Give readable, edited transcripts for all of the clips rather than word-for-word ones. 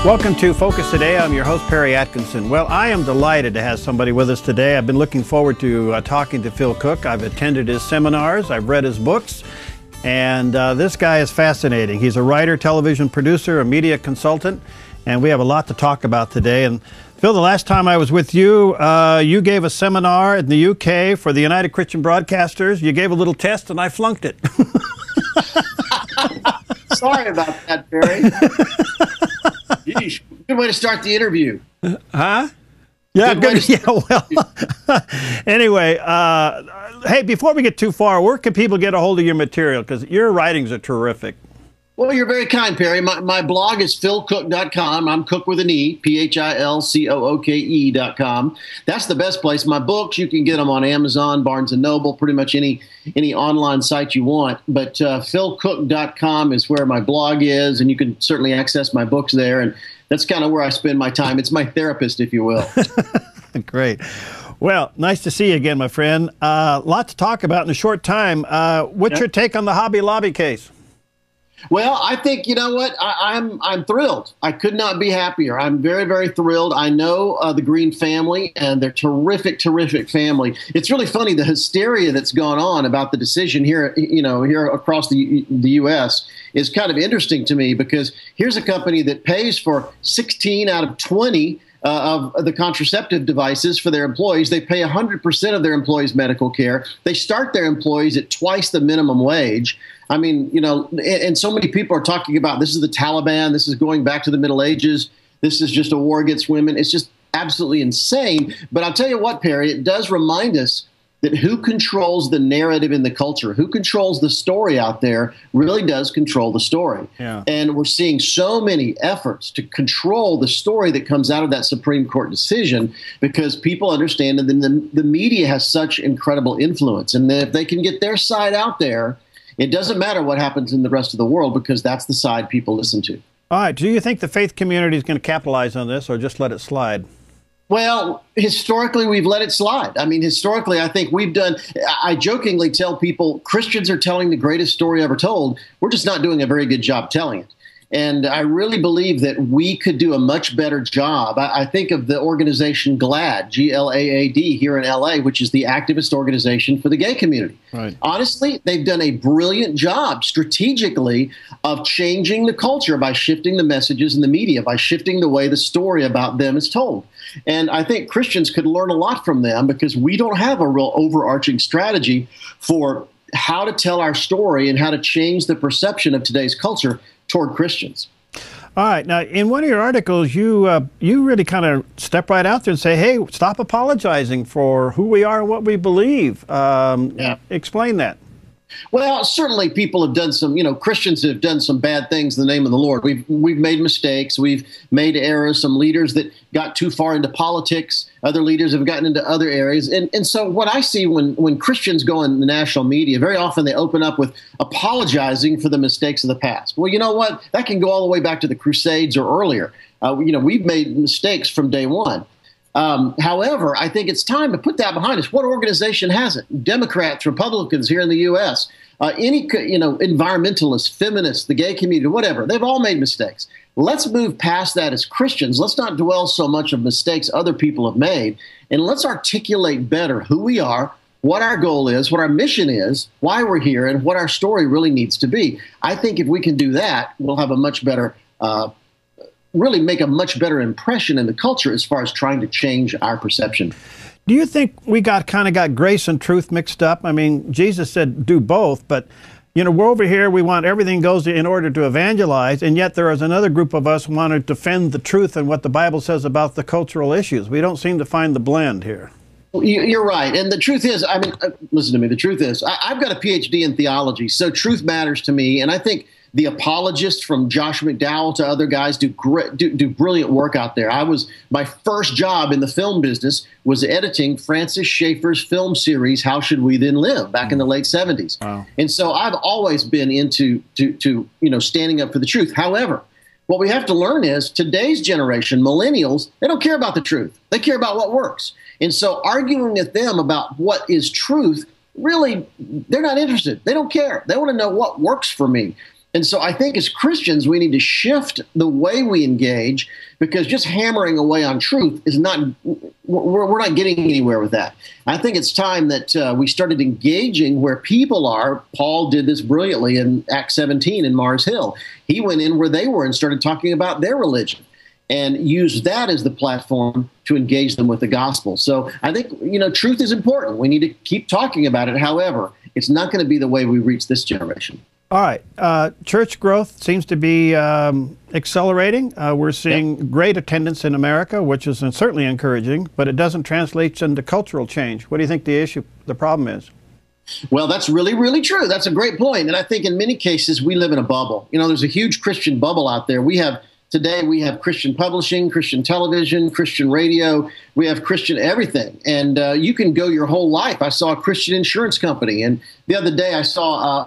Welcome to Focus Today. I'm your host, Perry Atkinson. Well, I am delighted to have somebody with us today. I've been looking forward to talking to Phil Cooke. I've attended his seminars, I've read his books, and this guy is fascinating. He's a writer, television producer, a media consultant, and we have a lot to talk about today. And Phil, the last time I was with you, you gave a seminar in the UK for the United Christian Broadcasters. You gave a little test, and I flunked it. Sorry about that, Barry. Yeesh, good way to start the interview. Huh? Yeah, good. Yeah, well, anyway, hey, before we get too far, where can people get a hold of your material? Because your writings are terrific. Well, you're very kind, Perry. My blog is philcooke.com. I'm Cook with an E, PHILCOOKE.com. That's the best place. My books, you can get them on Amazon, Barnes & Noble, pretty much any online site you want. But philcooke.com is where my blog is, and you can certainly access my books there. And that's kind of where I spend my time. It's my therapist, if you will. Great. Well, nice to see you again, my friend. Lot to talk about in a short time. What's your take on the Hobby Lobby case? Well, I think, you know what, I'm thrilled. I could not be happier. I'm very, very thrilled. I know the Green family, and they're terrific, terrific family. It's really funny, the hysteria that's gone on about the decision here, here across the U.S. is kind of interesting to me, because here's a company that pays for 16 out of 20 of the contraceptive devices for their employees. They pay 100% of their employees' medical care. They start their employees at twice the minimum wage. I mean, and so many people are talking about this is the Taliban. This is going back to the Middle Ages. This is just a war against women. It's just absolutely insane. But I'll tell you what, Perry, it does remind us that who controls the narrative in the culture, who controls the story out there, really does control the story. Yeah. And we're seeing so many efforts to control the story that comes out of that Supreme Court decision, because people understand that the media has such incredible influence. And that if they can get their side out there, it doesn't matter what happens in the rest of the world, because that's the side people listen to. All right. Do you think the faith community is going to capitalize on this, or just let it slide? Well, historically, we've let it slide. I mean, historically, I think we've done, I jokingly tell people, Christians are telling the greatest story ever told. We're just not doing a very good job telling it. And I really believe that we could do a much better job. I think of the organization GLAAD, G-L-A-A-D, here in L.A., which is the activist organization for the gay community. Right. Honestly, they've done a brilliant job strategically of changing the culture by shifting the messages in the media, by shifting the way the story about them is told. And I think Christians could learn a lot from them, because we don't have a real overarching strategy for how to tell our story and how to change the perception of today's culture toward Christians. All right. Now, in one of your articles, you really kind of step right out there and say, hey, stop apologizing for who we are and what we believe. Explain that. Well, certainly people have done some, Christians have done some bad things in the name of the Lord. We've made mistakes. We've made errors. Some leaders that got too far into politics. Other leaders have gotten into other areas. And so what I see when Christians go in the national media, very often they open up with apologizing for the mistakes of the past. Well, you know what? That can go all the way back to the Crusades or earlier. We've made mistakes from day one. However, I think it's time to put that behind us. What organization hasn't? Democrats, Republicans here in the U.S., any environmentalists, feminists, the gay community, whatever, they've all made mistakes. Let's move past that as Christians. Let's not dwell so much on mistakes other people have made, and let's articulate better who we are, what our goal is, what our mission is, why we're here, and what our story really needs to be. I think if we can do that, we'll have a much better really make a much better impression in the culture as far as trying to change our perception. Do you think we kind of got grace and truth mixed up? I mean, Jesus said do both, but we're over here, we want everything goes in order to evangelize, and yet there is another group of us who want to defend the truth and what the Bible says about the cultural issues. We don't seem to find the blend here. You're right. And the truth is, I mean, listen to me, the truth is, I've got a PhD in theology, so truth matters to me, and I think the apologists from Josh McDowell to other guys do brilliant work out there. My first job in the film business was editing Francis Schaeffer's film series, How Should We Then Live, back in the late 70s. Wow. And so I've always been into standing up for the truth. However, what we have to learn is today's generation, millennials, they don't care about the truth. They care about what works. And so arguing with them about what is truth, really, they're not interested. They don't care. They want to know what works for me. And so I think as Christians, we need to shift the way we engage, because just hammering away on truth is not, we're not getting anywhere with that. I think it's time that we started engaging where people are. Paul did this brilliantly in Acts 17 in Mars Hill. He went in where they were and started talking about their religion and used that as the platform to engage them with the gospel. So I think, truth is important. We need to keep talking about it. However, it's not going to be the way we reach this generation. All right. Church growth seems to be accelerating. We're seeing great attendance in America, which is certainly encouraging, but it doesn't translate into cultural change. What do you think the problem is? Well, that's really, really true. That's a great point. And I think in many cases we live in a bubble. There's a huge Christian bubble out there. Today we have Christian publishing, Christian television, Christian radio. We have Christian everything. And you can go your whole life. I saw a Christian insurance company. And the other day I saw,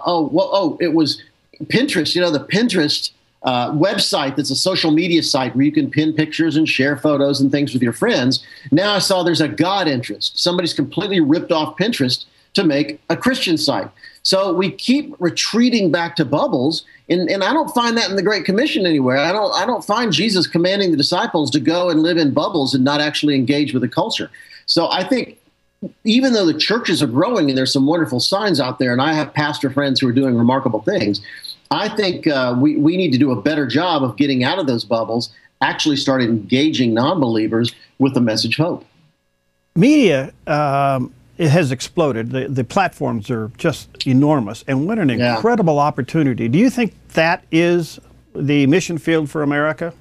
it was Pinterest, the Pinterest website that's a social media site where you can pin pictures and share photos and things with your friends. Now I saw there's a God interest. Somebody's completely ripped off Pinterest to make a Christian site. So we keep retreating back to bubbles, and I don't find that in the Great Commission anywhere. I don't find Jesus commanding the disciples to go and live in bubbles and not actually engage with the culture. So I think even though the churches are growing and there's some wonderful signs out there, and I have pastor friends who are doing remarkable things, I think we need to do a better job of getting out of those bubbles, actually start engaging non-believers with the message of hope. Media it has exploded. The platforms are just enormous. And what an incredible opportunity. Do you think that is the mission field for America?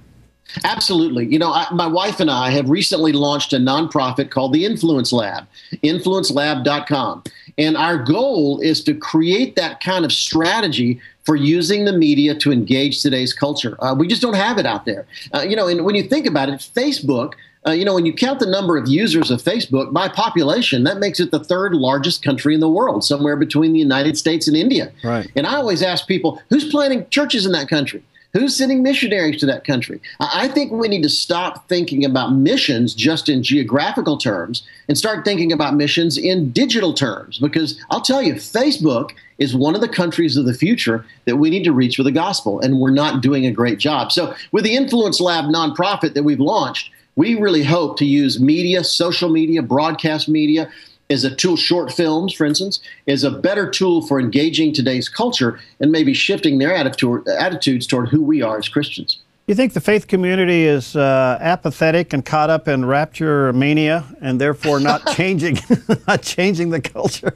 Absolutely. My wife and I have recently launched a nonprofit called the Influence Lab, influencelab.com. And our goal is to create that kind of strategy for using the media to engage today's culture. We just don't have it out there. And when you think about it, Facebook, when you count the number of users of Facebook by population, that makes it the third largest country in the world, somewhere between the United States and India. Right. And I always ask people, who's planting churches in that country? Who's sending missionaries to that country? I think we need to stop thinking about missions just in geographical terms and start thinking about missions in digital terms, because I'll tell you, Facebook is one of the countries of the future that we need to reach with the gospel, and we're not doing a great job. So with the Influence Lab nonprofit that we've launched, we really hope to use media, social media, broadcast media as a tool, short films, for instance, is a better tool for engaging today's culture and maybe shifting their attitudes toward who we are as Christians. You think the faith community is apathetic and caught up in rapture mania and therefore not changing, not changing the culture?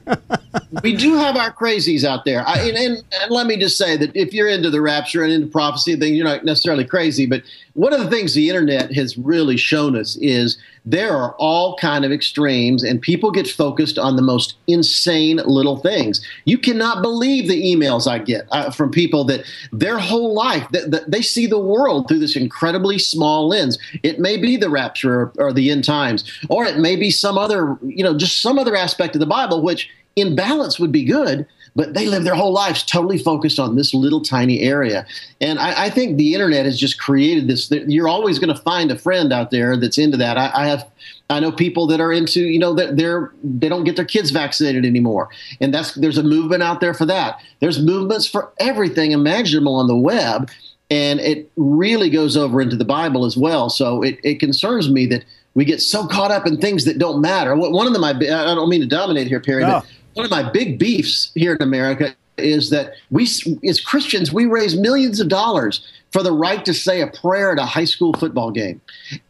We do have our crazies out there. And let me just say that if you're into the rapture and into prophecy, then you're not necessarily crazy. But one of the things the internet has really shown us is there are all kind of extremes, and people get focused on the most insane little things. You cannot believe the emails I get from people that their whole life, they see the world through this incredibly small lens. It may be the rapture or the end times, or it may be some other, just some other aspect of the Bible, which in balance would be good, but they live their whole lives totally focused on this little tiny area. And I think the internet has just created this. You're always going to find a friend out there that's into that. I know people that are into, they don't get their kids vaccinated anymore. And there's a movement out there for that. There's movements for everything imaginable on the web. And it really goes over into the Bible as well. So it concerns me that we get so caught up in things that don't matter. One of them, I don't mean to dominate here, Perry, but one of my big beefs here in America is that we, as Christians, we raise millions of dollars for the right to say a prayer at a high school football game.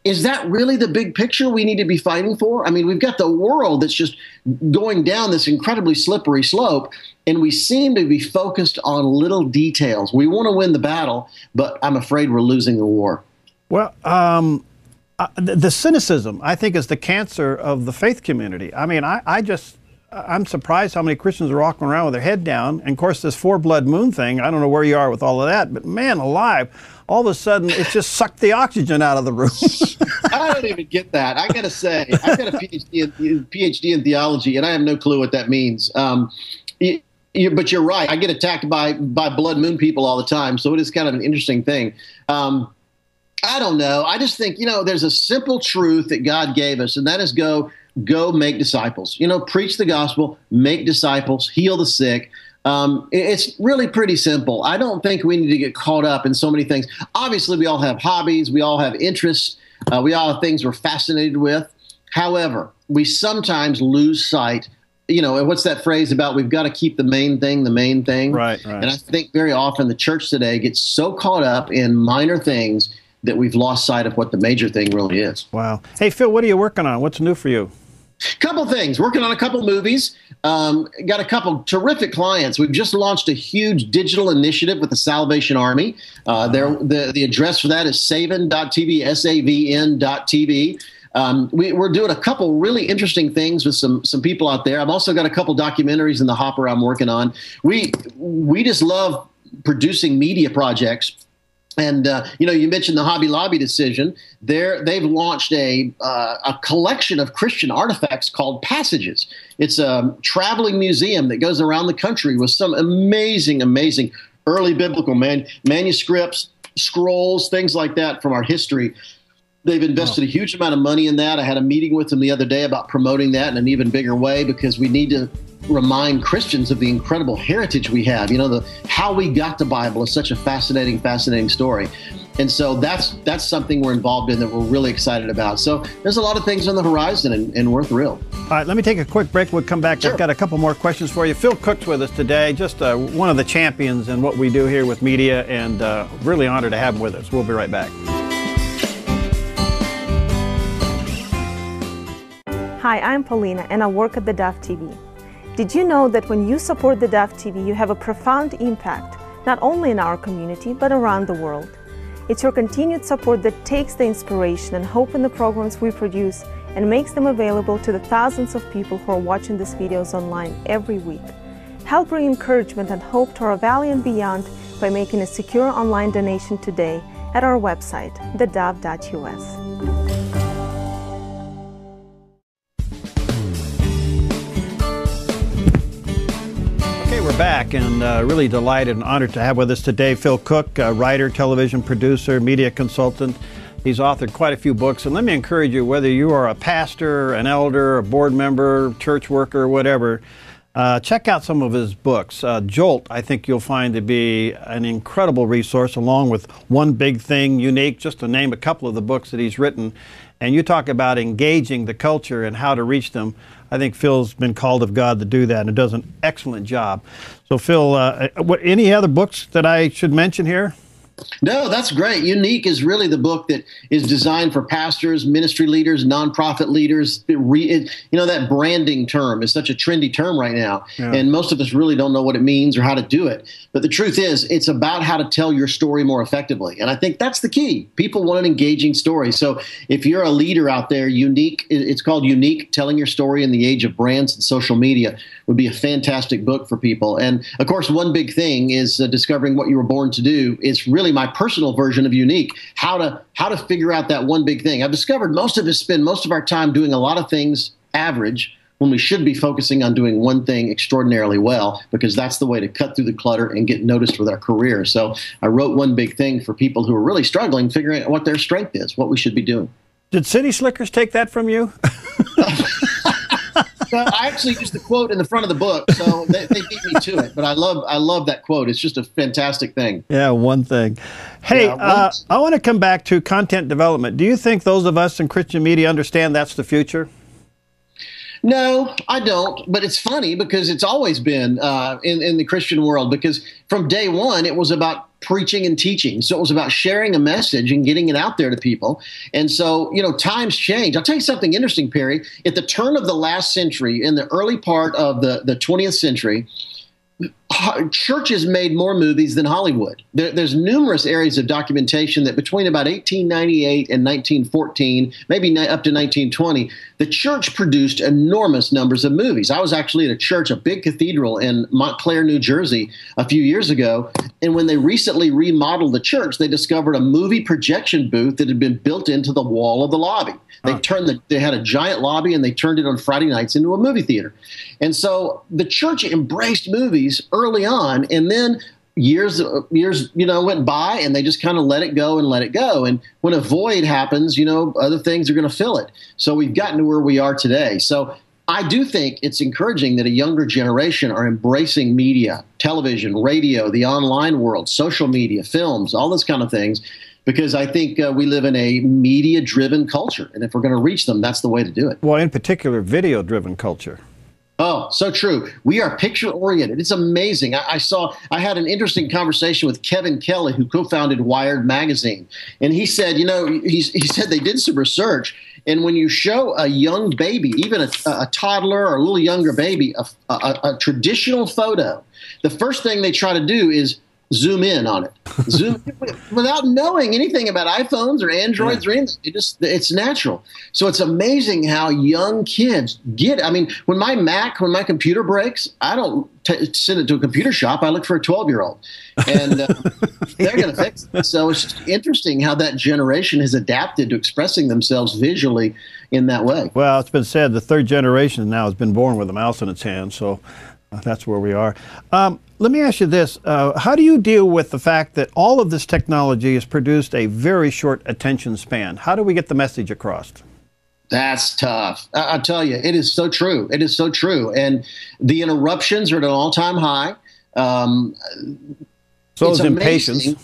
Is that really the big picture we need to be fighting for? I mean, we've got the world that's just going down this incredibly slippery slope, and we seem to be focused on little details. We want to win the battle, but I'm afraid we're losing the war. Well, the cynicism, I think, is the cancer of the faith community. I mean, I'm surprised how many Christians are walking around with their head down. And of course, this 4 blood moon thing, I don't know where you are with all of that, but man alive, all of a sudden it's just sucked the oxygen out of the room. I don't even get that. I got to say, I've got a PhD in theology, and I have no clue what that means. But you're right. I get attacked by blood moon people all the time. So it is kind of an interesting thing. I don't know. I just think, there's a simple truth that God gave us, and that is go make disciples. Preach the gospel, make disciples, heal the sick, It's really pretty simple. I don't think we need to get caught up in so many things. Obviously, we all have hobbies. We all have interests. We all have things we're fascinated with. However, we sometimes lose sight. And what's that phrase about we've got to keep the main thing the main thing? Right, right. And I think very often the church today gets so caught up in minor things that we've lost sight of what the major thing really is. Wow. Hey, Phil, what are you working on? What's new for you? Couple things. Working on a couple movies. Got a couple terrific clients. We've just launched a huge digital initiative with the Salvation Army. The address for that is savin.tv, savn.tv. We're doing a couple really interesting things with some people out there. I've also got a couple documentaries in the hopper I'm working on. We just love producing media projects. And, you mentioned the Hobby Lobby decision. They've launched a collection of Christian artifacts called Passages. It's a traveling museum that goes around the country with some amazing, amazing early biblical manuscripts, scrolls, things like that from our history. They've invested a huge amount of money in that. I had a meeting with them the other day about promoting that in an even bigger way because we need to remind Christians of the incredible heritage we have. How we got the Bible is such a fascinating story. And so that's something we're involved in that we're really excited about. So there's a lot of things on the horizon, and we're thrilled. All right, let me take a quick break. We'll come back. Sure. I've got a couple more questions for you. Phil Cooke's with us today, just one of the champions in what we do here with media, and really honored to have him with us. We'll be right back. Hi, I'm Paulina, and I work at theDove TV. Did you know that when you support theDove TV, you have a profound impact, not only in our community, but around the world? It's your continued support that takes the inspiration and hope in the programs we produce and makes them available to the thousands of people who are watching these videos online every week. Help bring encouragement and hope to our valley and beyond by making a secure online donation today at our website, thedove.us. We're back, and really delighted and honored to have with us today Phil Cooke, writer, television producer, media consultant. He's authored quite a few books, and let me encourage you, whether you are a pastor, an elder, a board member, church worker, whatever, check out some of his books. Jolt, I think you'll find to be an incredible resource, along with One Big Thing, Unique, just to name a couple of the books that he's written. And you talk about engaging the culture and how to reach them. I think Phil's been called of God to do that, and does an excellent job. So, Phil, any other books that I should mention here? No, that's great. Unique is really the book that is designed for pastors, ministry leaders, nonprofit leaders. That branding term is such a trendy term right now, and most of us really don't know what it means or how to do it. But the truth is, it's about how to tell your story more effectively, and I think that's the key. People want an engaging story. So if you're a leader out there, Unique, it's called Unique, Telling Your Story in the Age of Brands and Social Media, would be a fantastic book for people. And of course, One Big Thing is Discovering What You Were Born to Do. It's really my personal version of Unique, how to figure out that one big thing. I've discovered most of us spend most of our time doing a lot of things average when we should be focusing on doing one thing extraordinarily well, because that's the way to cut through the clutter and get noticed with our career. So I wrote One Big Thing for people who are really struggling, figuring out what their strength is, what we should be doing. Did City Slickers take that from you? Well, I actually used the quote in the front of the book, so they beat me to it. But I love that quote. It's just a fantastic thing. Yeah, one thing. Hey, I want to come back to content development. Do you think those of us in Christian media understand that's the future? No, I don't. But it's funny because it's always been in the Christian world, because from day one, it was about preaching and teaching. So it was about sharing a message and getting it out there to people. And so, times change. I'll tell you something interesting, Perry. At the turn of the last century, in the early part of the 20th century, churches made more movies than Hollywood. There's numerous areas of documentation that between about 1898 and 1914, maybe up to 1920, the church produced enormous numbers of movies. I was actually at a church, a big cathedral in Montclair, New Jersey, a few years ago. And when they recently remodeled the church, they discovered a movie projection booth that had been built into the wall of the lobby. They had a giant lobby, and they turned it on Friday nights into a movie theater. And so the church embraced movies early on, and then years went by, and they just kind of let it go. And when a void happens, other things are going to fill it. So we've gotten to where we are today. So I do think it's encouraging that a younger generation are embracing media, television, radio, the online world, social media, films, all those kind of things, because I think we live in a media-driven culture. And if we're going to reach them, that's the way to do it. Well, in particular, video-driven culture. Oh, so true. We are picture-oriented. It's amazing. I had an interesting conversation with Kevin Kelly, who co-founded Wired Magazine. And he said, he said they did some research. And when you show a young baby, even a toddler or a little younger baby, a traditional photo, the first thing they try to do is zoom in on it, zoom without knowing anything about iPhones or Androids or anything. It's natural. So it's amazing how young kids get it. I mean, when my computer breaks, I don't send it to a computer shop. I look for a 12-year-old, and they're going to fix it. So it's just interesting how that generation has adapted to expressing themselves visually in that way. Well, it's been said the third generation now has been born with a mouse in its hand. So that's where we are. Let me ask you this. How do you deal with the fact that all of this technology has produced a very short attention span? How do we get the message across? That's tough. I'll tell you, it is so true. It is so true. And the interruptions are at an all-time high. So is impatience.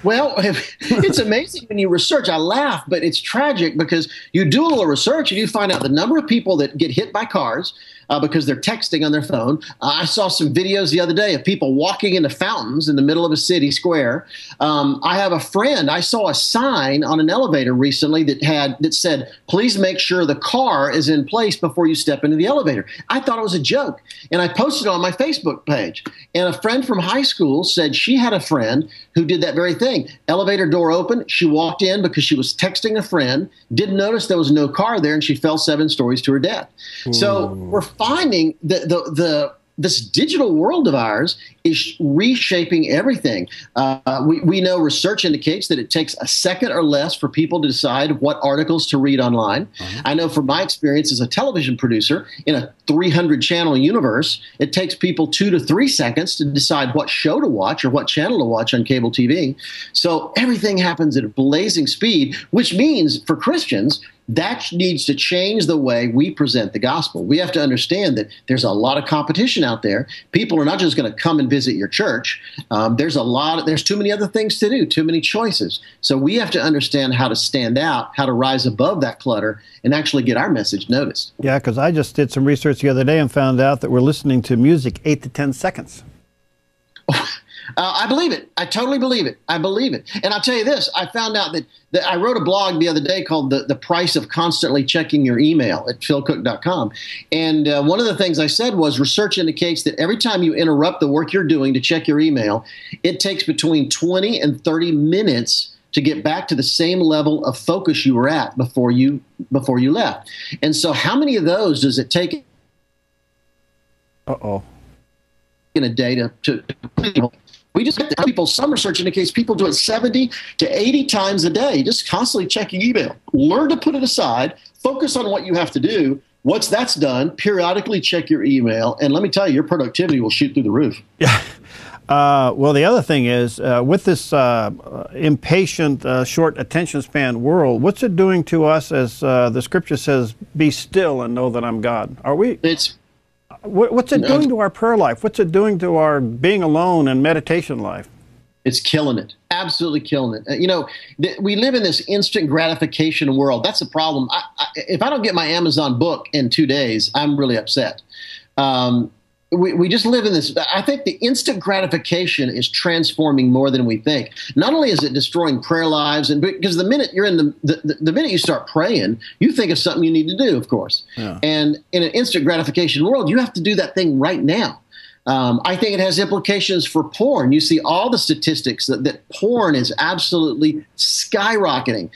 Well, it's amazing when you research. I laugh, but it's tragic because you do a little research and you find out the number of people that get hit by cars because they're texting on their phone. I saw some videos the other day of people walking into fountains in the middle of a city square. I have a friend. I saw a sign on an elevator recently that said, "Please make sure the car is in place before you step into the elevator." I thought it was a joke, and I posted it on my Facebook page. And a friend from high school said she had a friend who did that very thing. Elevator door open. She walked in because she was texting a friend, didn't notice there was no car there, and she fell 7 stories to her death. Ooh. So we're finding that this digital world of ours is reshaping everything. We know research indicates that it takes a second or less for people to decide what articles to read online. I know from my experience as a television producer in a 300-channel universe, it takes people 2 to 3 seconds to decide what show to watch or what channel to watch on cable TV. So everything happens at a blazing speed, which means for Christians, that needs to change the way we present the gospel. We have to understand that there's a lot of competition out there. People are not just going to come and visit your church. There's too many other things to do, too many choices. So we have to understand how to stand out, how to rise above that clutter, and actually get our message noticed. Yeah, because I just did some research the other day and found out that we're listening to music 8 to 10 seconds. I believe it. I totally believe it. I believe it. And I'll tell you this. I found out that I wrote a blog the other day called The Price of Constantly Checking Your Email at philcooke.com. And one of the things I said was research indicates that every time you interrupt the work you're doing to check your email, it takes between 20 and 30 minutes to get back to the same level of focus you were at before you left. And so how many of those does it take in a day to we just get people, some research indicates people do it 70 to 80 times a day, just constantly checking email. Learn to put it aside, focus on what you have to do. Once that's done, periodically check your email, and let me tell you, your productivity will shoot through the roof. Yeah. Well, the other thing is, with this impatient, short attention span world, what's it doing to us as the scripture says, be still and know that I'm God? Are we? What's it doing to our prayer life? What's it doing to our being alone and meditation life? It's killing it. Absolutely killing it. We live in this instant gratification world. That's a problem. If I don't get my Amazon book in 2 days, I'm really upset. We just live in this. I think the instant gratification is transforming more than we think. Not only is it destroying prayer lives, and because the minute you're in the minute you start praying, you think of something you need to do, of course. Yeah. And in an instant gratification world, you have to do that thing right now. I think it has implications for porn. You see all the statistics that porn is absolutely skyrocketing.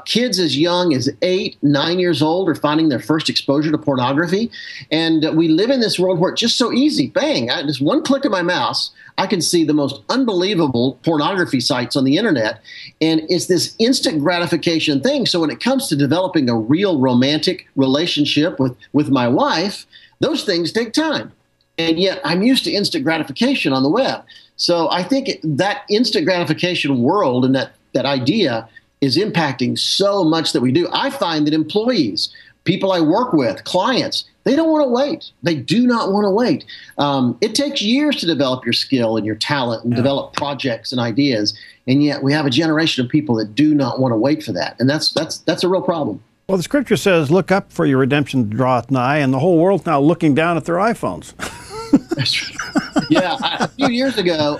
Kids as young as 8, 9 years old are finding their first exposure to pornography. And we live in this world where it's just so easy. Bang, just one click of my mouse, I can see the most unbelievable pornography sites on the internet. And it's this instant gratification thing. So when it comes to developing a real romantic relationship with my wife, those things take time. And yet I'm used to instant gratification on the web. So I think that instant gratification world and that idea is impacting so much that we do. I find that employees, people I work with, clients, they don't want to wait. They do not want to wait. It takes years to develop your skill and your talent and develop projects and ideas. And yet we have a generation of people that do not want to wait for that. And that's a real problem. Well, the scripture says, look up for your redemption draweth nigh, and the whole world's now looking down at their iPhones. That's right. Yeah, a few years ago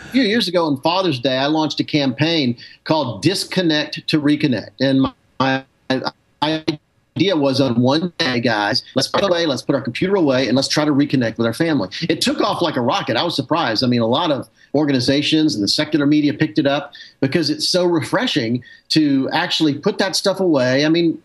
on Father's Day, I launched a campaign called Disconnect to Reconnect. And my idea was, on one day, guys, let's put our computer away, and let's try to reconnect with our family. It took off like a rocket. I was surprised. I mean, a lot of organizations and the secular media picked it up because it's so refreshing to actually put that stuff away. I mean,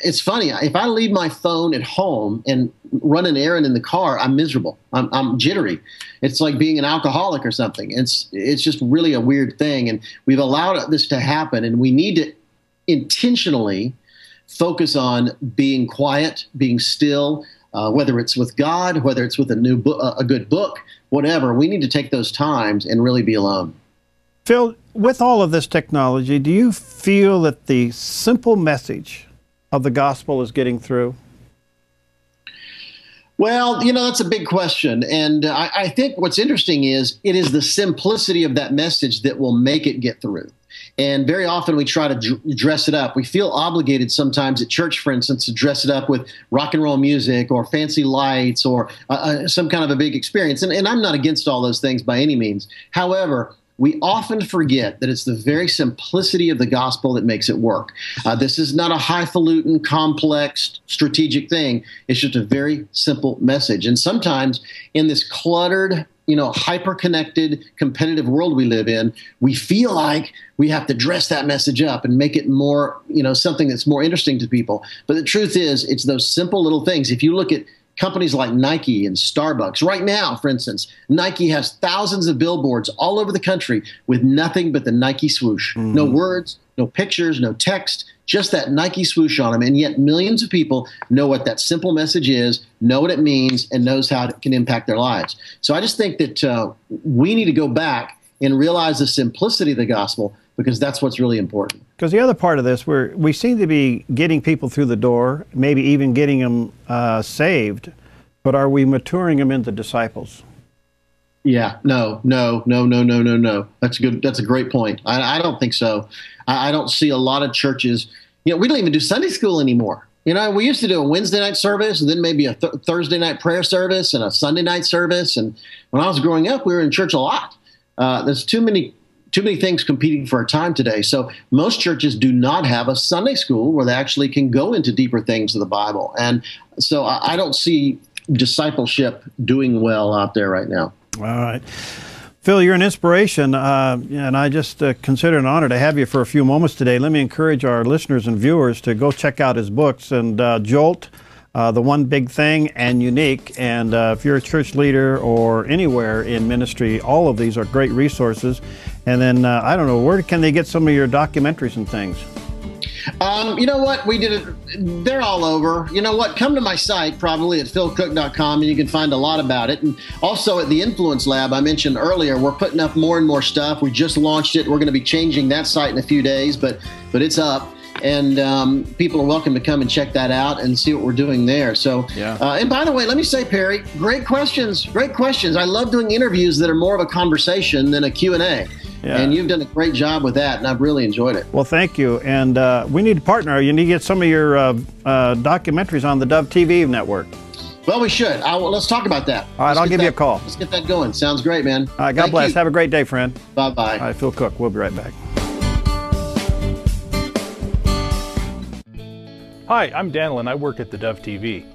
it's funny. If I leave my phone at home and run an errand in the car, I'm miserable. I'm jittery. It's like being an alcoholic or something. It's just really a weird thing. And we've allowed this to happen, and we need to intentionally focus on being quiet, being still, whether it's with God, whether it's with a good book, whatever. We need to take those times and really be alone. Phil, with all of this technology, do you feel that the simple message of the gospel is getting through? Well, that's a big question. And I think what's interesting is it is the simplicity of that message that will make it get through. And very often we try to dress it up. We feel obligated sometimes at church, for instance, to dress it up with rock and roll music or fancy lights or some kind of a big experience. And I'm not against all those things by any means. However, we often forget that it's the very simplicity of the gospel that makes it work. This is not a highfalutin, complex, strategic thing. It's just a very simple message. And sometimes in this cluttered, hyper-connected, competitive world we live in, we feel like we have to dress that message up and make it more, something that's more interesting to people. But the truth is, it's those simple little things. If you look at companies like Nike and Starbucks. Right now, for instance, Nike has thousands of billboards all over the country with nothing but the Nike swoosh. Mm-hmm. No words, no pictures, no text, just that Nike swoosh on them. And yet millions of people know what that simple message is, know what it means, and knows how it can impact their lives. So I just think that we need to go back and realize the simplicity of the gospel, because that's what's really important. Because the other part of this, we seem to be getting people through the door, maybe even getting them saved, but are we maturing them into disciples? Yeah, no. That's good. That's a great point. I don't think so. I don't see a lot of churches. We don't even do Sunday school anymore. We used to do a Wednesday night service and then maybe a Thursday night prayer service and a Sunday night service. And when I was growing up, we were in church a lot. There's too many things competing for our time today. So most churches do not have a Sunday school where they actually can go into deeper things of the Bible. And so I don't see discipleship doing well out there right now. All right. Phil, you're an inspiration, and I just consider it an honor to have you for a few moments today. Let me encourage our listeners and viewers to go check out his books, and Jolt, The One Big Thing, and Unique. And if you're a church leader or anywhere in ministry, all of these are great resources. And then, I don't know, where can they get some of your documentaries and things? You know what? We did it. They're all over. You know what? Come to my site, probably at philcooke.com, and you can find a lot about it. And also at the Influence Lab I mentioned earlier, we're putting up more and more stuff. We just launched it. We're going to be changing that site in a few days, but it's up. And people are welcome to come and check that out and see what we're doing there. So, yeah. And by the way, let me say, Perry, great questions. Great questions. I love doing interviews that are more of a conversation than a Q&A. Yeah. And you've done a great job with that, and I've really enjoyed it. Well, thank you. And we need to partner. You need to get some of your documentaries on the Dove TV network. Well, we should. Let's talk about that. All right, I'll give you a call. Let's get that going. Sounds great, man. All right, God bless. Have a great day, friend. Bye-bye. All right, Phil Cooke. We'll be right back. Hi, I'm Daniel, and I work at theDove TV.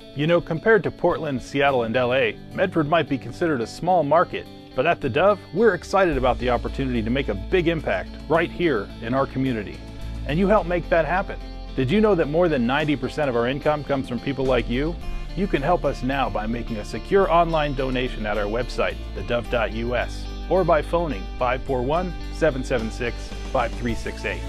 Compared to Portland, Seattle, and LA, Medford might be considered a small market. But at theDove, we're excited about the opportunity to make a big impact right here in our community. And you help make that happen. Did you know that more than 90% of our income comes from people like you? You can help us now by making a secure online donation at our website, thedove.us, or by phoning 541-776-5368.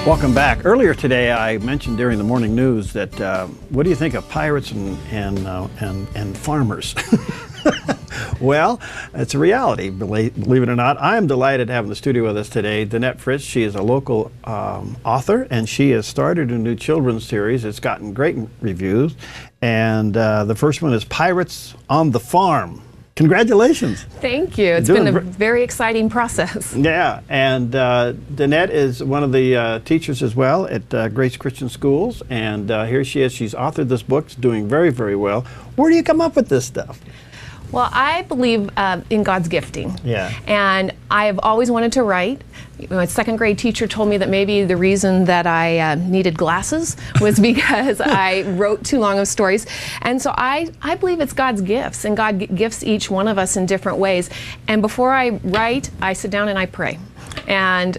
Welcome back. Earlier today, I mentioned during the morning news that what do you think of pirates and farmers? Well, it's a reality, believe it or not. I am delighted to have in the studio with us today Denette Fretz. She is a local author, and she has started a new children's series. It's gotten great reviews, and the first one is Pirates on the Farm. Congratulations. Thank you. It's been a very exciting process. Yeah, and Denette is one of the teachers as well at Grace Christian Schools, and here she is. She's authored this book. It's doing very, very well. Where do you come up with this stuff? Well, I believe in God's gifting. Yeah. And I have always wanted to write. My second grade teacher told me that maybe the reason that I needed glasses was because I wrote too long of stories. And so I believe it's God's gifts, and God gifts each one of us in different ways. And before I write, I sit down and I pray. And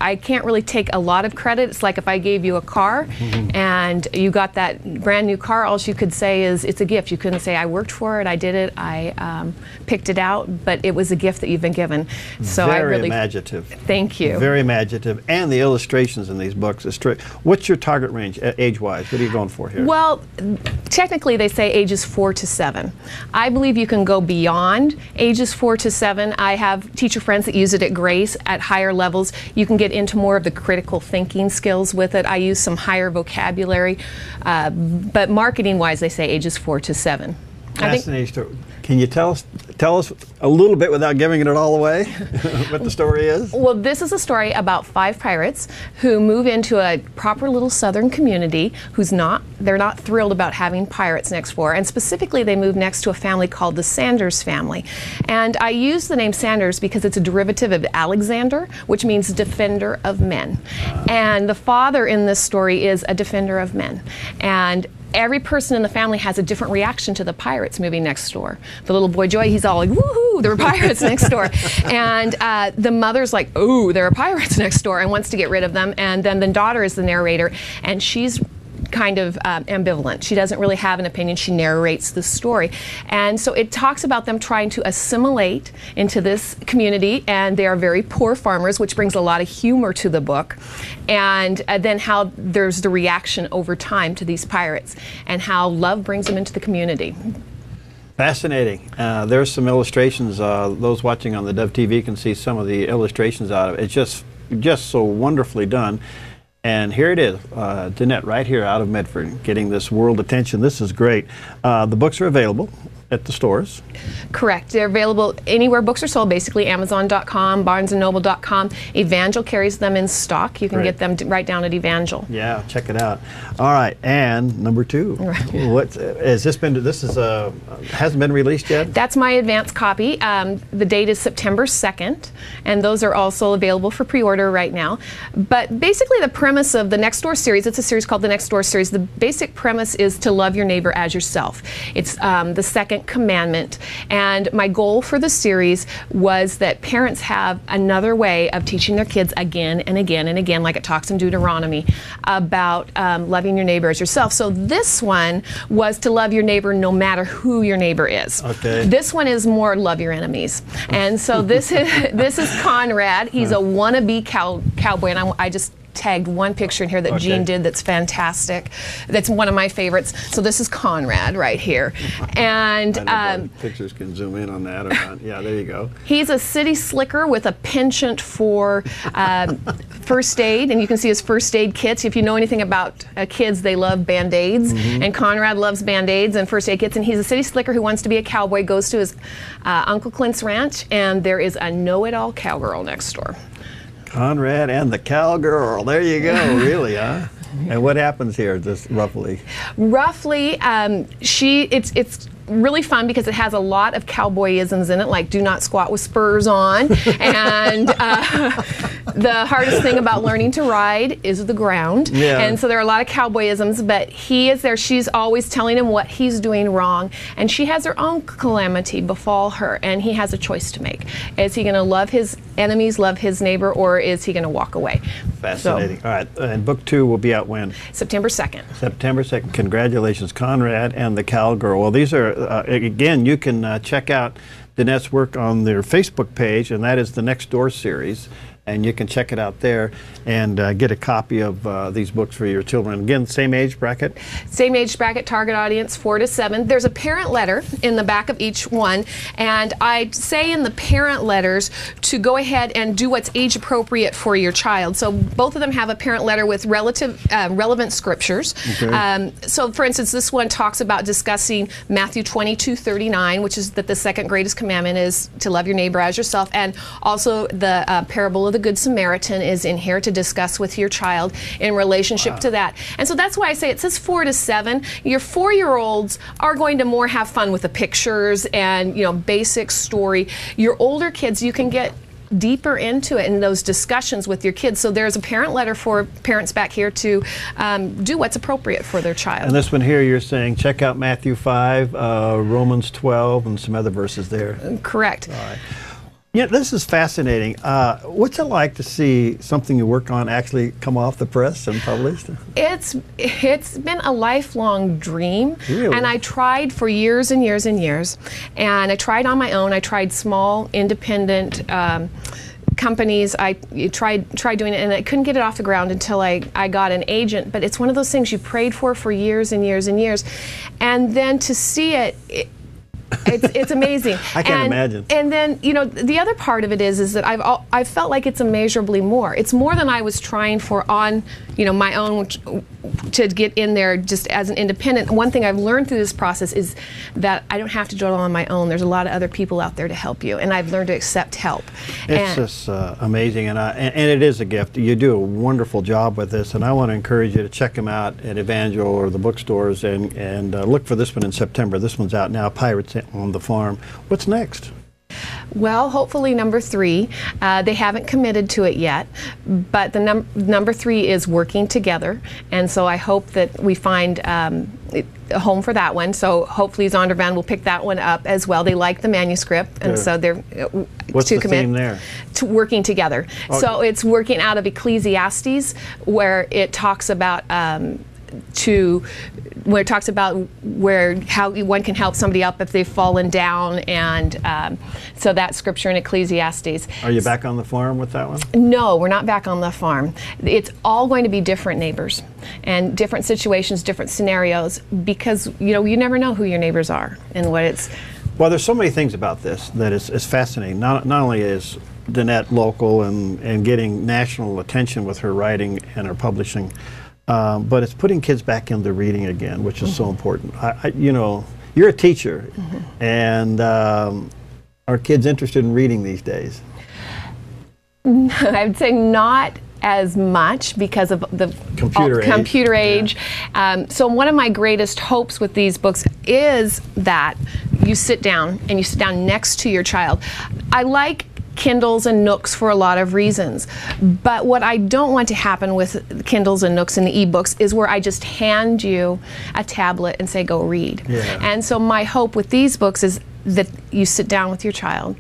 I can't really take a lot of credit. It's like if I gave you a car and you got that brand new car, all you could say is it's a gift. You couldn't say I worked for it, I did it, I picked it out, but it was a gift that you've been given. So very imaginative. Thank you. Very imaginative, and the illustrations in these books is true. What's your target range age-wise? What are you going for here? Well, technically they say ages 4 to 7. I believe you can go beyond ages 4 to 7. I have teacher friends that use it at Grace at higher levels. You can get into more of the critical thinking skills with it. I use some higher vocabulary, but marketing-wise, they say ages 4 to 7. Fascinating story. Can you tell us a little bit without giving it all away, what the story is? Well, this is a story about 5 pirates who move into a proper little southern community they're not thrilled about having pirates next door, and specifically they move next to a family called the Sanders family. And I use the name Sanders because it's a derivative of Alexander, which means defender of men. And the father in this story is a defender of men. And every person in the family has a different reaction to the pirates moving next door. The little boy Joy, he's all like, woohoo, there are pirates next door. And the mother's like, oh, there are pirates next door, and wants to get rid of them. And then the daughter is the narrator, and she's kind of ambivalent. She doesn't really have an opinion. She narrates the story. And so it talks about them trying to assimilate into this community, and they are very poor farmers, which brings a lot of humor to the book. And then how there's the reaction over time to these pirates, and how love brings them into the community. Fascinating. There's some illustrations. Those watching on the Dove TV can see some of the illustrations out of it. It's just so wonderfully done. And here it is, Denette, right here out of Medford, getting this world attention. This is great. The books are available at the stores. Correct. They're available anywhere books are sold, basically Amazon.com, BarnesandNoble.com. Evangel carries them in stock. You can get them right down at Evangel. Yeah, check it out. All right, and number 2. Right. What has this been? This is hasn't been released yet. That's my advance copy. The date is September 2nd, and those are also available for pre-order right now. But basically, the premise of the Next Door series, it's a series called the Next Door series. The basic premise is to love your neighbor as yourself. It's the second commandment, and my goal for the series was that parents have another way of teaching their kids again and again and again, like it talks in Deuteronomy, about loving your neighbor as yourself. So this one was to love your neighbor no matter who your neighbor is. Okay. This one is more love your enemies. And so this is Conrad. He's a wannabe cowboy, and I just tagged one picture in here that Jean did that's fantastic. That's one of my favorites. So this is Conrad right here. And pictures can zoom in on that or not. Yeah, there you go. He's a city slicker with a penchant for first aid, and you can see his first aid kits. If you know anything about kids, they love Band-Aids, and Conrad loves Band-Aids and first aid kits, and he's a city slicker who wants to be a cowboy, goes to his Uncle Clint's ranch, and there is a know-it-all cowgirl next door. Conrad and the cowgirl. There you go. Really, huh? And what happens here, just roughly? Roughly, it's really fun because it has a lot of cowboyisms in it, like do not squat with spurs on. And the hardest thing about learning to ride is the ground. Yeah. And so there are a lot of cowboyisms, but he is there. She's always telling him what he's doing wrong. And she has her own calamity befall her, and he has a choice to make. Is he going to love his enemies, love his neighbor, or is he going to walk away? Fascinating. So, all right, and book 2 will be out when? September 2nd. September 2nd. Congratulations, Conrad and the Cowgirl. Well, these are, again, you can check out Denette's work on their Facebook page, and that is the Next Door series. and you can check it out there and get a copy of these books for your children. Again, same age bracket? Same age bracket, target audience 4 to 7. There's a parent letter in the back of each one, and I say in the parent letters to go ahead and do what's age appropriate for your child. So both of them have a parent letter with relevant scriptures. Okay. So for instance, this one talks about discussing Matthew 22:39, which is that the second greatest commandment is to love your neighbor as yourself, and also the parable of the Good Samaritan is in here to discuss with your child in relationship to that. And so that's why I say it says 4 to 7. Your 4-year-olds are going to more have fun with the pictures and, you know, basic story. Your older kids, you can get deeper into it in those discussions with your kids. So there's a parent letter for parents back here to do what's appropriate for their child. And this one here, you're saying check out Matthew 5, Romans 12, and some other verses there. Correct. All right. Yeah, this is fascinating. What's it like to see something you work on actually come off the press and published? It's been a lifelong dream. Really? And I tried for years and years and years. And I tried on my own. I tried small, independent companies. I tried doing it, and I couldn't get it off the ground until I got an agent. But it's one of those things you prayed for years and years and years. And then to see it it's amazing. I can't imagine. And then, you know, the other part of it is that I've felt like it's immeasurably more. It's more than I was trying for on, you know, my own to get in there just as an independent. One thing I've learned through this process is that I don't have to do it all on my own. There's a lot of other people out there to help you, and I've learned to accept help. It's just amazing, and it is a gift. You do a wonderful job with this, and I want to encourage you to check them out at Evangel or the bookstores, and look for this one in September. This one's out now, Pirates on the Farm. What's next? Well, hopefully number 3. They haven't committed to it yet, but the number 3 is working together, and so I hope that we find a home for that one. So hopefully Zondervan will pick that one up as well. They like the manuscript, and so they're What's to the commit theme there? To working together. Okay. So it's working out of Ecclesiastes, where it talks about how one can help somebody up if they've fallen down, and so that scripture in Ecclesiastes. Are you back on the farm with that one? No, we're not back on the farm. It's all going to be different neighbors and different situations, different scenarios, because you know you never know who your neighbors are and what it's. Well, there's so many things about this that is fascinating. Not only is Denette local and getting national attention with her writing and her publishing, but it's putting kids back into reading again, which is so important. You know, you're a teacher, and are kids interested in reading these days? I would say not as much because of the computer age. So one of my greatest hopes with these books is that you sit down and you sit down next to your child. I like Kindles and Nooks for a lot of reasons, but what I don't want to happen with Kindles and Nooks and the ebooks is where I just hand you a tablet and say go read. Yeah. And so my hope with these books is that you sit down with your child,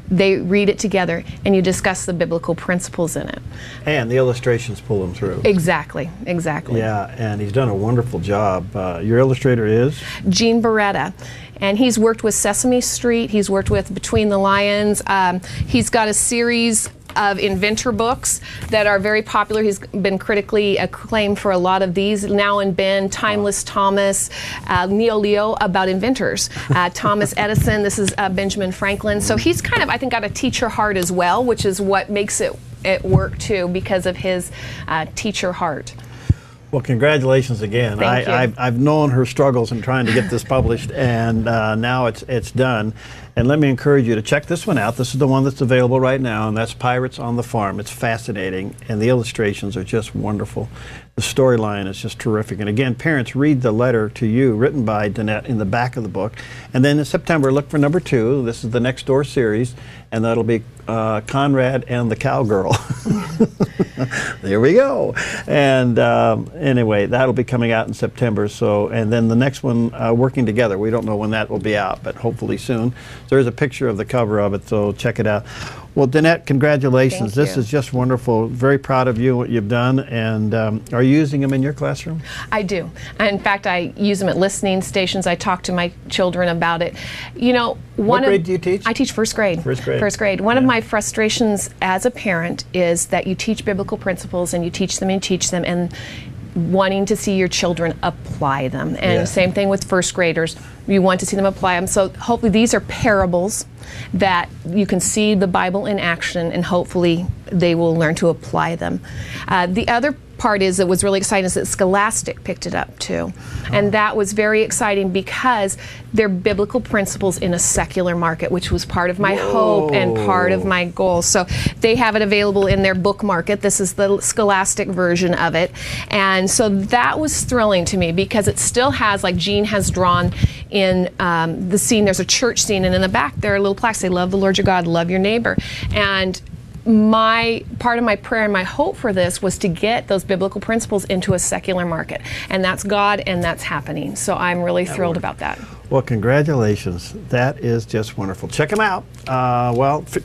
they read it together, and you discuss the biblical principles in it. And the illustrations pull them through. Exactly, exactly. Yeah, and he's done a wonderful job. Your illustrator is? Gene Beretta. And he's worked with Sesame Street, he's worked with Between the Lions, he's got a series of inventor books that are very popular. He's been critically acclaimed for a lot of these. Now and Ben, Timeless Thomas, Neo Leo about inventors, Thomas Edison, this is Benjamin Franklin. So he's kind of, I think, got a teacher heart as well, which is what makes it work too, because of his teacher heart. Well, congratulations again. Thank you. I've known her struggles in trying to get this published, and now it's done. And let me encourage you to check this one out. This is the one that's available right now, and that's Pirates on the Farm. It's fascinating, and the illustrations are just wonderful. The storyline is just terrific. And again, parents, read the letter to you written by Denette in the back of the book. And then in September, look for number 2. This is the Next Door series, and that'll be Conrad and the Cowgirl. There we go. And anyway, that'll be coming out in September. So, and then the next one, Working Together. We don't know when that will be out, but hopefully soon. So there's a picture of the cover of it, so check it out. Well, Denette, congratulations. Thank This you. is just wonderful. Very proud of you, what you've done. And are you using them in your classroom? I do. In fact, I use them at listening stations. I talk to my children about it. You know, What grade do you teach? I teach first grade. First grade. First grade. One of my frustrations as a parent is that you teach biblical principles and you teach them and wanting to see your children apply them. And same thing with first graders. You want to see them apply them. So hopefully these are parables that you can see the Bible in action, and hopefully they will learn to apply them. The other part is that was really exciting is that Scholastic picked it up too. And that was very exciting because they're biblical principles in a secular market, which was part of my hope and part of my goal. So they have it available in their book market. This is the Scholastic version of it. And so that was thrilling to me because it still has, like Jean has drawn in the scene, there's a church scene, and in the back there are little plaques, say, love the Lord your God, love your neighbor. And part of my prayer and my hope for this was to get those biblical principles into a secular market, and that's God, and that's happening. So I'm really thrilled about that. Well, congratulations. That is just wonderful. Check them out.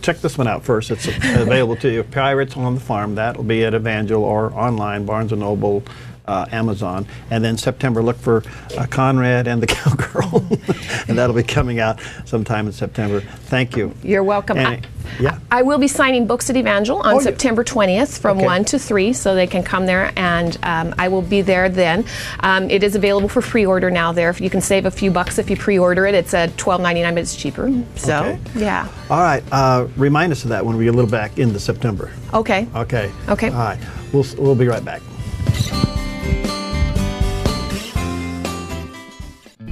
Check this one out first. It's available to you. Pirates on the Farm. That'll be at Evangel or online, Barnes & Noble, Amazon. And then September, look for Conrad and the Cowgirl. And that'll be coming out sometime in September. Thank you. You're welcome. I will be signing books at Evangel on September 20th from 1 to 3, so they can come there, and I will be there then. It is available for pre-order now there. You can save a few bucks if you pre-order it. It's at $12.99, but it's cheaper. So, yeah. All right. Remind us of that when we get a little back into September. Okay. Okay. Okay. All right. We'll be right back.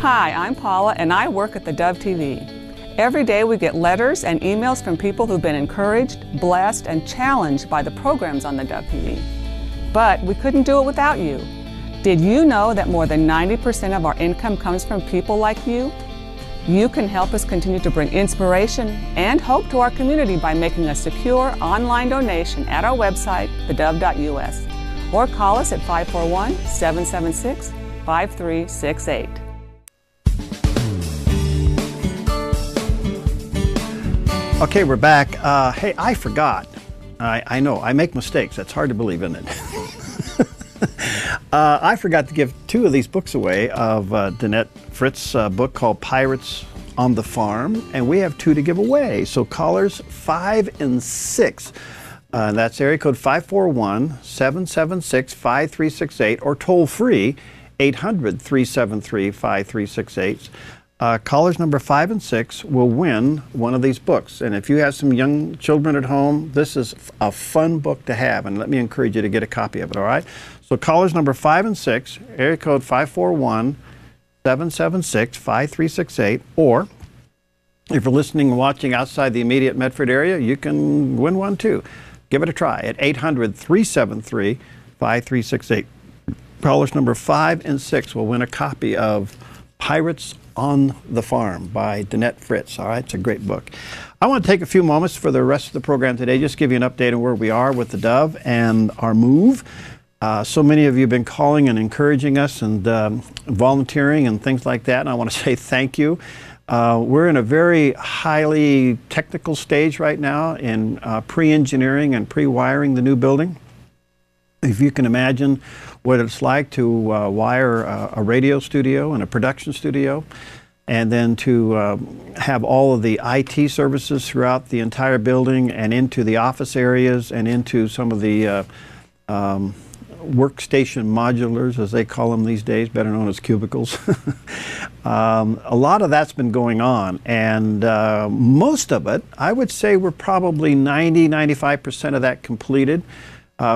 Hi, I'm Paula, and I work at theDove TV. Every day we get letters and emails from people who've been encouraged, blessed, and challenged by the programs on theDove TV. But we couldn't do it without you. Did you know that more than 90% of our income comes from people like you? You can help us continue to bring inspiration and hope to our community by making a secure online donation at our website, thedove.us, or call us at 541-776-5368. Okay, we're back. Hey, I forgot. I know, I make mistakes. That's hard to believe, isn't it? I forgot to give 2 of these books away of Denette Fretz's book called Pirates on the Farm, and we have 2 to give away. So callers 5 and 6, that's area code 541-776-5368, or toll free 800-373-5368. Callers number 5 and 6 will win one of these books. And if you have some young children at home, this is a fun book to have. And let me encourage you to get a copy of it, all right? So callers number 5 and 6, area code 541-776-5368. Or if you're listening and watching outside the immediate Medford area, you can win one too. Give it a try at 800-373-5368. Callers number 5 and 6 will win a copy of Pirates on the Farm by Denette Fretz. All right, it's a great book. I want to take a few moments for the rest of the program today, just give you an update on where we are with the Dove and our move. So many of you have been calling and encouraging us and volunteering and things like that, and I want to say thank you. We're in a very highly technical stage right now in pre-engineering and pre-wiring the new building. If you can imagine what it's like to wire a radio studio and a production studio, and then to have all of the IT services throughout the entire building and into the office areas and into some of the workstation modulars, as they call them these days, better known as cubicles. A lot of that's been going on, and most of it, I would say we're probably 90–95% of that completed.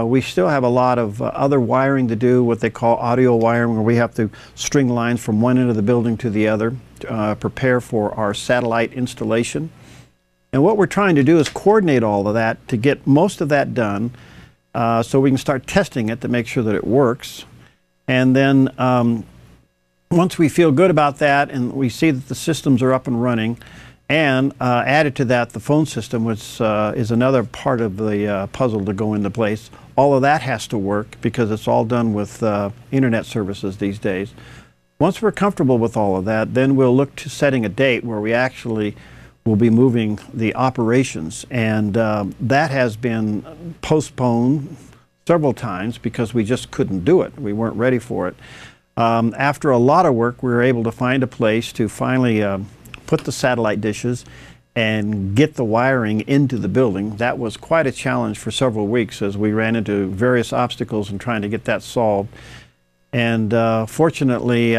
We still have a lot of other wiring to do, what they call audio wiring, where we have to string lines from one end of the building to the other, prepare for our satellite installation. And what we're trying to do is coordinate all of that to get most of that done so we can start testing it to make sure that it works. And then once we feel good about that and we see that the systems are up and running, and added to that, the phone system, which is another part of the puzzle to go into place. All of that has to work because it's all done with internet services these days. Once we're comfortable with all of that, then we'll look to setting a date where we actually will be moving the operations, and that has been postponed several times because we just couldn't do it. We weren't ready for it. After a lot of work, we were able to find a place to finally put the satellite dishes and get the wiring into the building. That was quite a challenge for several weeks as we ran into various obstacles in trying to get that solved. And fortunately,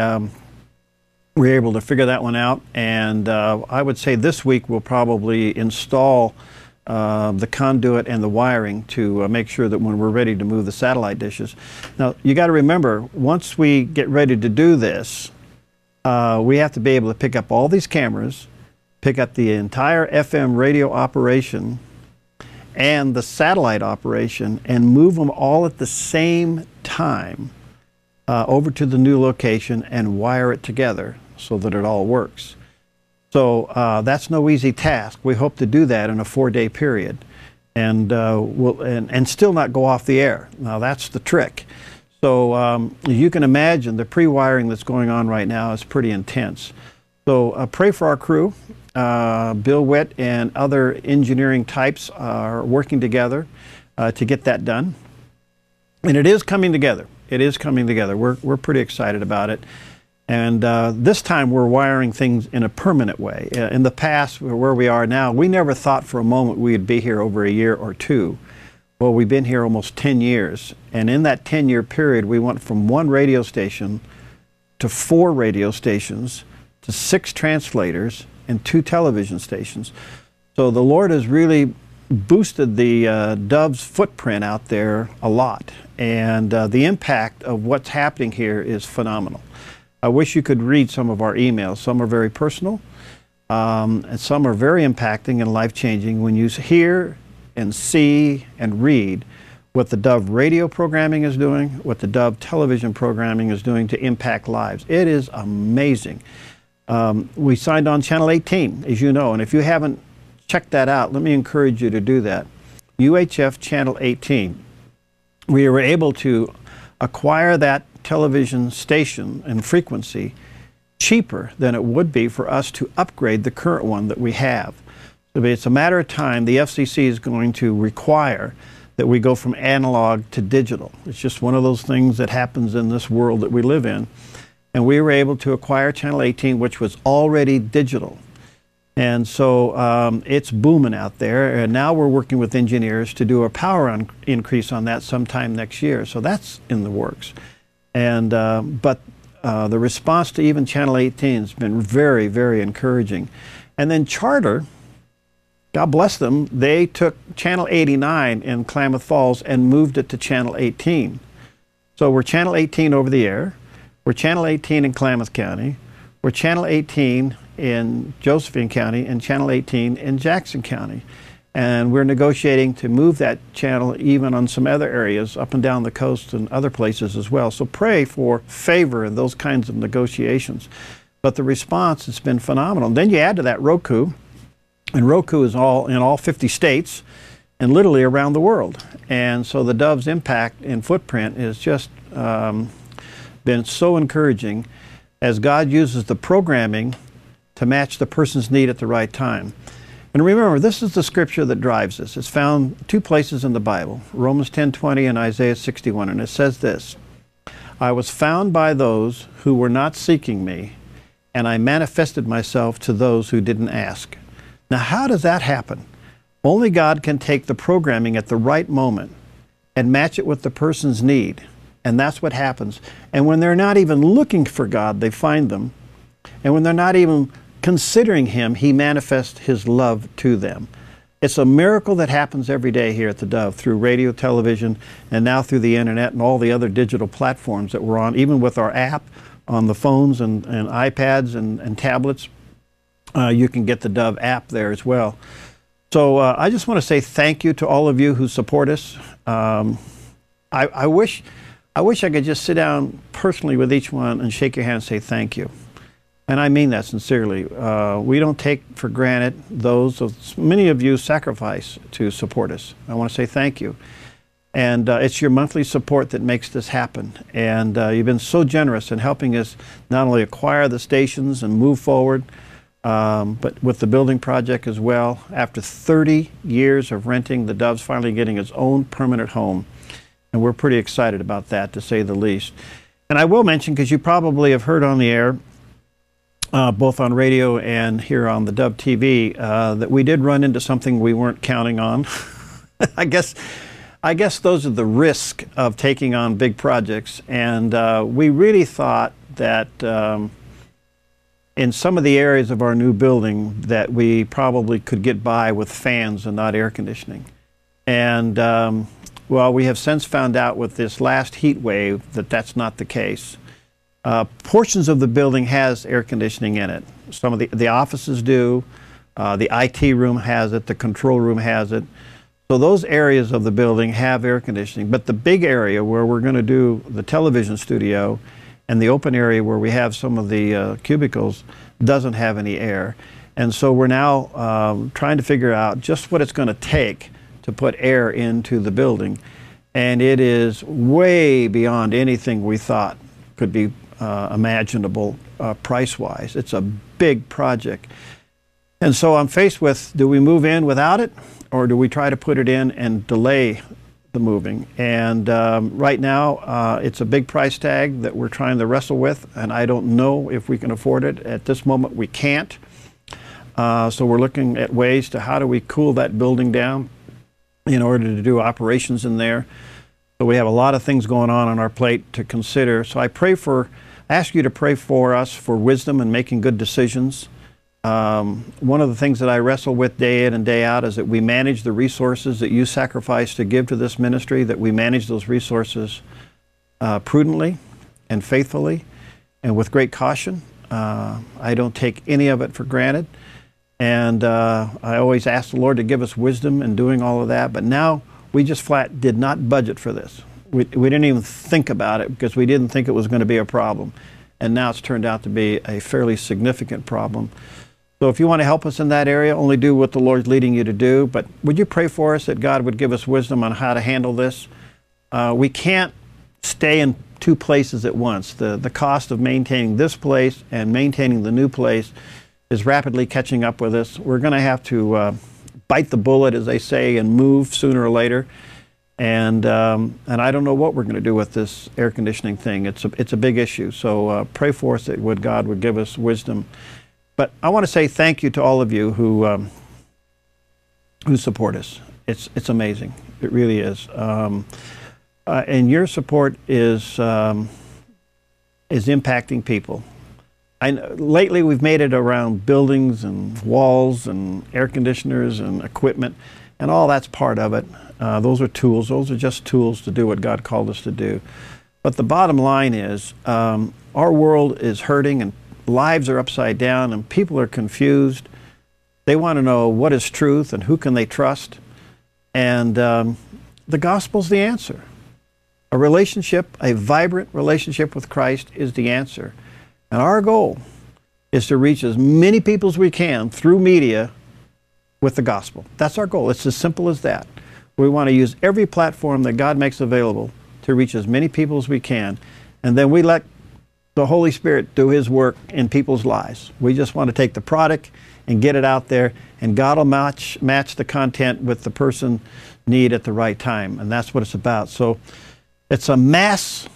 we were able to figure that one out, and I would say this week we'll probably install the conduit and the wiring to make sure that when we're ready to move the satellite dishes. Now, you got to remember, once we get ready to do this, we have to be able to pick up all these cameras, pick up the entire FM radio operation and the satellite operation, and move them all at the same time over to the new location and wire it together so that it all works. So that's no easy task. We hope to do that in a 4-day period, and and still not go off the air. Now that's the trick. So you can imagine the pre-wiring that's going on right now is pretty intense. So pray for our crew. Bill Witt and other engineering types are working together to get that done, and it is coming together. It is coming together. We're pretty excited about it. And this time we're wiring things in a permanent way. In the past, where we are now, we never thought for a moment we'd be here over a year or two. Well, we've been here almost 10 years. And in that 10-year period, we went from 1 radio station to 4 radio stations to 6 translators and 2 television stations. So the Lord has really boosted the Dove's footprint out there a lot. And the impact of what's happening here is phenomenal. I wish you could read some of our emails. Some are very personal, and some are very impacting and life-changing when you hear and see and read what the Dove radio programming is doing, what the Dove television programming is doing to impact lives. It is amazing. We signed on Channel 18, as you know, and if you haven't checked that out, let me encourage you to do that. UHF Channel 18. We were able to acquire that television station and frequency cheaper than it would be for us to upgrade the current one that we have. So it's a matter of time. The FCC is going to require that we go from analog to digital. It's just one of those things that happens in this world that we live in. And we were able to acquire Channel 18, which was already digital. And so it's booming out there. And now we're working with engineers to do a power increase on that sometime next year. So that's in the works. And but the response to even Channel 18 has been very, very encouraging. And then Charter, God bless them, they took Channel 89 in Klamath Falls and moved it to Channel 18. So we're Channel 18 over the air. We're Channel 18 in Klamath County. We're Channel 18 in Josephine County and Channel 18 in Jackson County. And we're negotiating to move that channel even on some other areas up and down the coast and other places as well. So pray for favor in those kinds of negotiations. But the response has been phenomenal. And then you add to that Roku, and Roku is all in all 50 states and literally around the world. And so the Dove's impact and footprint is just been so encouraging as God uses the programming to match the person's need at the right time. And remember, this is the scripture that drives us. It's found 2 places in the Bible, Romans 10:20 and Isaiah 61, and it says this: I was found by those who were not seeking me, and I manifested myself to those who didn't ask. Now, how does that happen? Only God can take the programming at the right moment and match it with the person's need, and that's what happens. And when they're not even looking for God, they find them. And when they're not even considering Him, He manifests His love to them. It's a miracle that happens every day here at the Dove through radio, television, and now through the internet and all the other digital platforms that we're on, even with our app on the phones and iPads and tablets. You can get the Dove app there as well. So I just want to say thank you to all of you who support us. I wish I could just sit down personally with each one and shake your hand and say thank you. And I mean that sincerely. We don't take for granted those of many of you sacrifice to support us. I want to say thank you. And it's your monthly support that makes this happen. And you've been so generous in helping us not only acquire the stations and move forward, but with the building project as well. After 30 years of renting, the Dove's finally getting its own permanent home. And we're pretty excited about that, to say the least. And I will mention, because you probably have heard on the air, both on radio and here on the Dove TV, that we did run into something we weren't counting on. I guess those are the risk of taking on big projects. And we really thought that in some of the areas of our new building that we probably could get by with fans and not air conditioning. And well, we have since found out with this last heat wave that that's not the case. Portions of the building has air conditioning in it. Some of the offices do. The IT room has it. The control room has it. So those areas of the building have air conditioning. But the big area where we're going to do the television studio and the open area where we have some of the cubicles doesn't have any air. And so we're now trying to figure out just what it's going to take to put air into the building. And it is way beyond anything we thought could be imaginable price-wise. It's a big project. And so I'm faced with, do we move in without it, or do we try to put it in and delay the moving? And right now, it's a big price tag that we're trying to wrestle with, and I don't know if we can afford it. At this moment, we can't. So we're looking at ways to how do we cool that building down in order to do operations in there. So we have a lot of things going on our plate to consider. So I ask you to pray for us for wisdom and making good decisions. One of the things that I wrestle with day in and day out is that we manage the resources that you sacrifice to give to this ministry, that we manage those resources prudently and faithfully and with great caution. I don't take any of it for granted. And I always ask the Lord to give us wisdom in doing all of that. But now we just flat did not budget for this. We didn't even think about it because we didn't think it was going to be a problem. And now it's turned out to be a fairly significant problem. So if you want to help us in that area, only do what the Lord's leading you to do. But would you pray for us that God would give us wisdom on how to handle this? We can't stay in two places at once. The cost of maintaining this place and maintaining the new place is rapidly catching up with us. We're going to have to bite the bullet, as they say, and move sooner or later. And I don't know what we're going to do with this air conditioning thing. It's a big issue. So pray for us that God would give us wisdom. But I want to say thank you to all of you who support us. It's amazing. It really is. And your support is impacting people. Lately, we've made it around buildings and walls and air conditioners and equipment, and all that's part of it. Those are tools. Those are just tools to do what God called us to do. But the bottom line is our world is hurting and lives are upside down and people are confused. They want to know what is truth and who can they trust. And the gospel's the answer. A relationship, a vibrant relationship with Christ is the answer. And our goal is to reach as many people as we can through media with the gospel. That's our goal. It's as simple as that. We want to use every platform that God makes available to reach as many people as we can. And then we let the Holy Spirit do His work in people's lives. We just want to take the product and get it out there, and God will match the content with the person's need at the right time. And that's what it's about. So it's a mass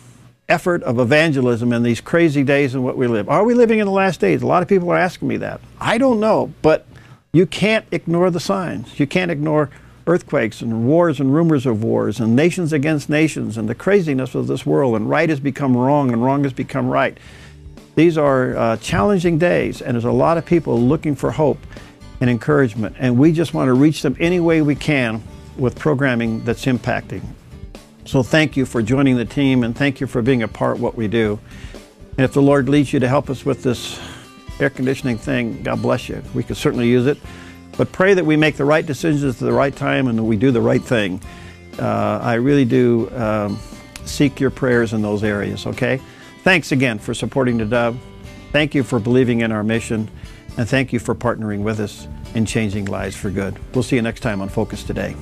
effort of evangelism in these crazy days in what we live. Are we living in the last days? A lot of people are asking me that. I don't know, but you can't ignore the signs. You can't ignore earthquakes and wars and rumors of wars and nations against nations and the craziness of this world, and right has become wrong and wrong has become right. These are challenging days, and there's a lot of people looking for hope and encouragement, and we just want to reach them any way we can with programming that's impacting. So thank you for joining the team, and thank you for being a part of what we do. And if the Lord leads you to help us with this air conditioning thing, God bless you. We could certainly use it. But pray that we make the right decisions at the right time and that we do the right thing. I really do seek your prayers in those areas, okay? Thanks again for supporting the Dove. Thank you for believing in our mission. And thank you for partnering with us in changing lives for good. We'll see you next time on Focus Today.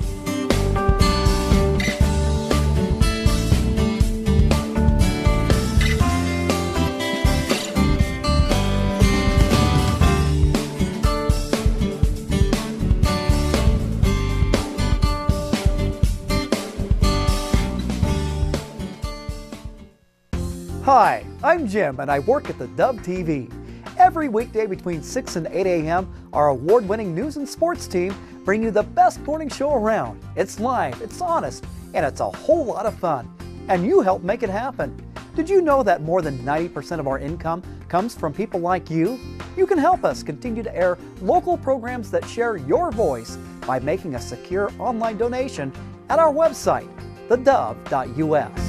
Hi, I'm Jim and I work at theDove TV. Every weekday between 6 and 8 a.m., our award-winning news and sports team bring you the best morning show around. It's live, it's honest, and it's a whole lot of fun. And you help make it happen. Did you know that more than 90% of our income comes from people like you? You can help us continue to air local programs that share your voice by making a secure online donation at our website, thedove.us.